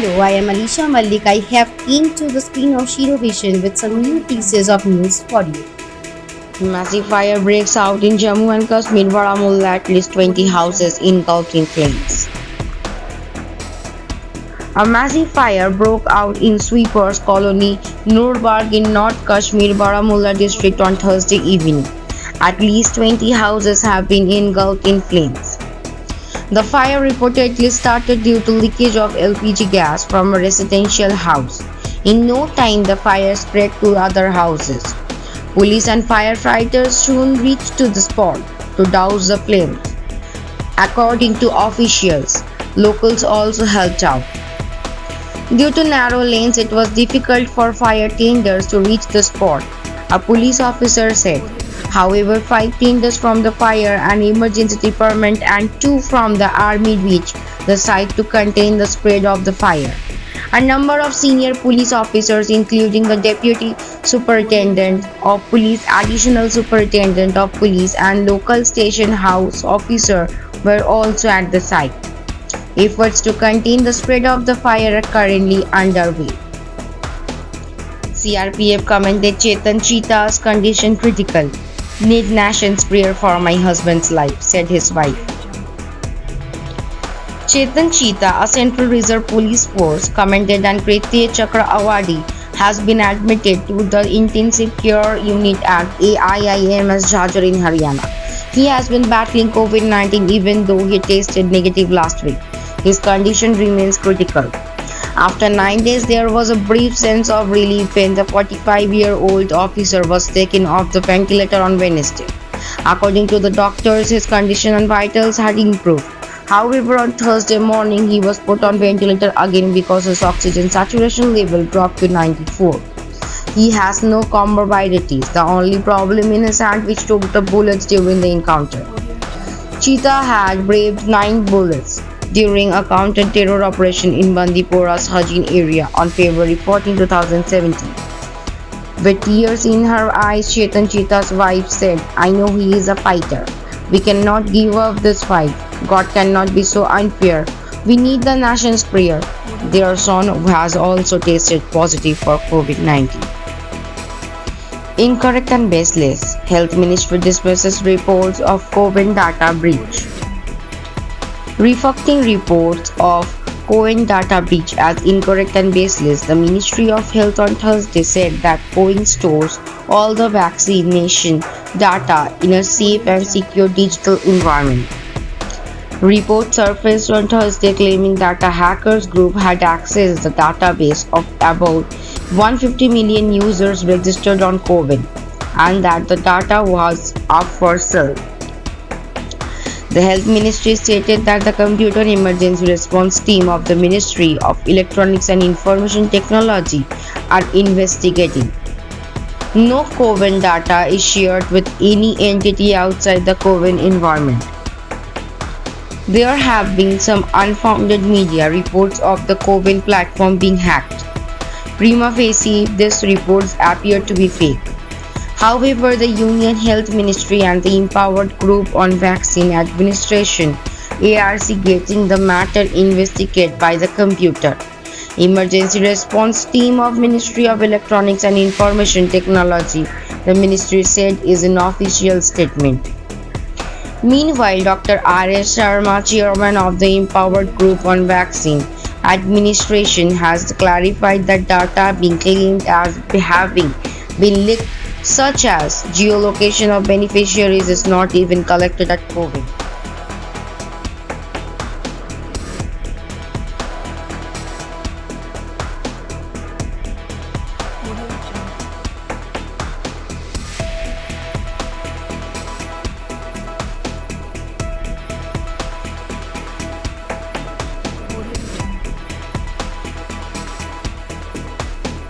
Hello, I am Alisha Malik. I have came to the screen of Shiro Vision with some new pieces of news for you. Massive fire breaks out in Jammu and Kashmir, Baramulla, at least 20 houses engulfed in flames. A massive fire broke out in Sweepers Colony, Nurbarg in North Kashmir, Baramulla district on Thursday evening. At least 20 houses have been engulfed in flames. The fire reportedly started due to leakage of LPG gas from a residential house. In no time, the fire spread to other houses. Police and firefighters soon reached to the spot to douse the flames. According to officials, locals also helped out. Due to narrow lanes, it was difficult for fire tenders to reach the spot, a police officer said. However, 5 tenders from the fire and emergency department and 2 from the army reached the site to contain the spread of the fire. A number of senior police officers, including the Deputy Superintendent of Police, Additional Superintendent of Police, and local station house officer, were also at the site. Efforts to contain the spread of the fire are currently underway. CRPF commented Chetan Cheetah's condition critical. Need nation's prayer for my husband's life, said his wife. Chetan Cheetah, a Central Reserve Police Force Commandant and Kritya Chakra awardee, has been admitted to the intensive care unit at AIIMS Jhajjar in Haryana. He has been battling COVID-19 even though he tested negative last week. His condition remains critical. After 9 days, there was a brief sense of relief when the 45-year-old officer was taken off the ventilator on Wednesday. According to the doctors, his condition and vitals had improved. However, on Thursday morning, he was put on ventilator again because his oxygen saturation level dropped to 94. He has no comorbidities. The only problem in his hand which took the bullets during the encounter. Cheetah had braved 9 bullets during a counter-terror operation in Bandipora's Hajin area on February 14, 2017. With tears in her eyes, Chetan Cheetah's wife said, I know he is a fighter. We cannot give up this fight. God cannot be so unfair. We need the nation's prayer. Their son has also tested positive for COVID-19. Incorrect and baseless. Health Ministry dismisses reports of COVID data breach. Refuting reports of COVID data breach as incorrect and baseless, the Ministry of Health on Thursday said that COVID stores all the vaccination data in a safe and secure digital environment. Reports surfaced on Thursday claiming that a hackers group had accessed the database of about 150 million users registered on COVID and that the data was up for sale. The Health Ministry stated that the Computer Emergency Response Team of the Ministry of Electronics and Information Technology are investigating. No COVID data is shared with any entity outside the COVID environment. There have been some unfounded media reports of the COVID platform being hacked. Prima facie, these reports appear to be fake. However, the Union Health Ministry and the Empowered Group on Vaccine Administration ARC getting the matter investigated by the Computer Emergency Response Team of Ministry of Electronics and Information Technology, the ministry said is an official statement. Meanwhile, Dr. R.S. Sharma, chairman of the Empowered Group on Vaccine Administration, has clarified that data being claimed as having been leaked, such as geolocation of beneficiaries, is not even collected at COVID.